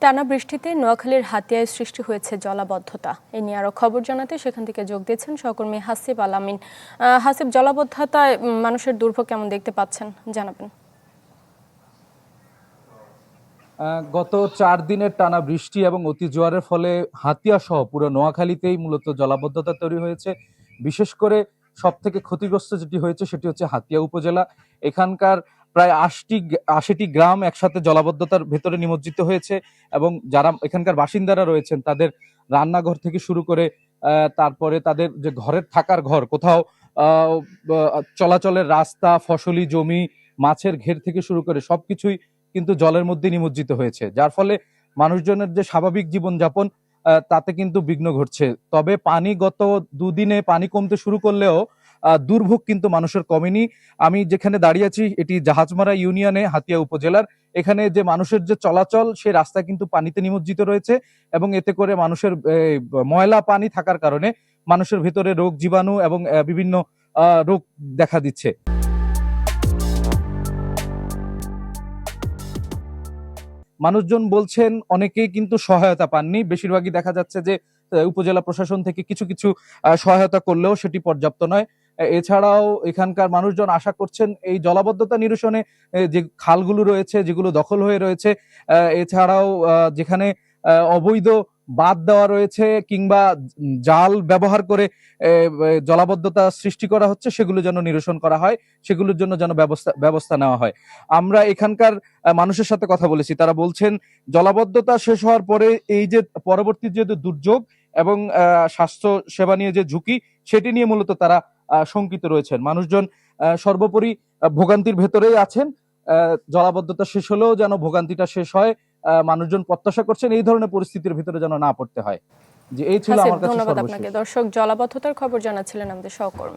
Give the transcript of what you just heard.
টানা বৃষ্টিতে নোয়াখালীর হাতিয়ায় সৃষ্টি হয়েছে জলাবদ্ধতা। এ নিয়ে আরো খবর জানাতে সেখান থেকে যোগ দিয়েছেন সহকর্মী হাসিব আল আমিন। হাসিব, জলাবদ্ধতায় মানুষের দুর্ভোগ কেমন দেখতে পাচ্ছেন জানাবেন। গত ৪ দিনের টানা বৃষ্টি এবং অতি জোয়ারের ফলে হাতিয়া সহ পুরো নোয়াখালীতেই মূলত জলাবদ্ধতা তৈরি হয়েছে। বিশেষ করে সব থেকে ক্ষতিগ্রস্ত যেটি হয়েছে সেটি হচ্ছে হাতিয়া উপজেলা। এখানকার প্রায় ৮০টি গ্রাম একসাথে জলাবদ্ধতার ভেতরে নিমজ্জিত হয়েছে এবং যারা এখানকার বাসিন্দারা রয়েছেন তাদের রান্নাঘর থেকে শুরু করে তারপরে তাদের যে ঘরের থাকার ঘর, কোথাও চলাচলের রাস্তা, ফসলি জমি, মাছের ঘের থেকে শুরু করে সবকিছুই কিন্তু জলের মধ্যে নিমজ্জিত হয়েছে, যার ফলে মানুষজনের যে স্বাভাবিক জীবনযাপন তাতে কিন্তু বিঘ্ন ঘটছে। তবে পানি গত দুদিনে পানি কমতে শুরু করলেও দুর্ভোগ কিন্তু মানুষের কমেনি। আমি যেখানে দাঁড়িয়ে আছি এটি জাহাজমারা ইউনিয়নে হাতিয়া উপজেলার। এখানে যে মানুষের যে চলাচল সে রাস্তা কিন্তু পানিতে নিমজ্জিত রয়েছে এবং এতে করে মানুষের ময়লা পানি থাকার কারণে মানুষের ভেতরে রোগ জীবাণু এবং বিভিন্ন রোগ দেখা দিচ্ছে। মানুষজন বলছেন অনেকেই কিন্তু সহায়তা পাননি। বেশিরভাগই দেখা যাচ্ছে যে উপজেলা প্রশাসন থেকে কিছু কিছু সহায়তা করলেও সেটি পর্যাপ্ত নয়। এছাড়াও এখানকার মানুষজন আশা করছেন এই জলাবদ্ধতা নিরসনে যে খালগুলো রয়েছে যেগুলো দখল হয়ে রয়েছে, এছাড়াও যেখানে অবৈধ বাঁধ দেওয়া রয়েছে কিংবা জাল ব্যবহার করে জলাবদ্ধতা সৃষ্টি করা হচ্ছে সেগুলো যেন নিরসন করা হয়, সেগুলোর জন্য যেন ব্যবস্থা নেওয়া হয়। আমরা এখানকার মানুষের সাথে কথা বলেছি, তারা বলছেন জলাবদ্ধতা শেষ হওয়ার পরে এই যে পরবর্তী যে দুর্যোগ এবং স্বাস্থ্য সেবা নিয়ে যে ঝুঁকি সেটি নিয়ে মূলত তারা শঙ্কিত রয়েছেন। মানুষজন সর্বোপরি ভোগান্তির ভেতরেই আছেন। জলাবদ্ধতা শেষ হলেও যেন ভোগান্তিটা শেষ হয়, মানুষজন প্রত্যাশা করছেন এই ধরনের পরিস্থিতির ভিতরে যেন না পড়তে হয়। যে এই ছিল আমার কাছে ধন্যবাদ সর্বশেষ। আপনাকে। দর্শক, জলাবদ্ধতার খবর জানাচ্ছিলেন আমাদের সহকর্মী।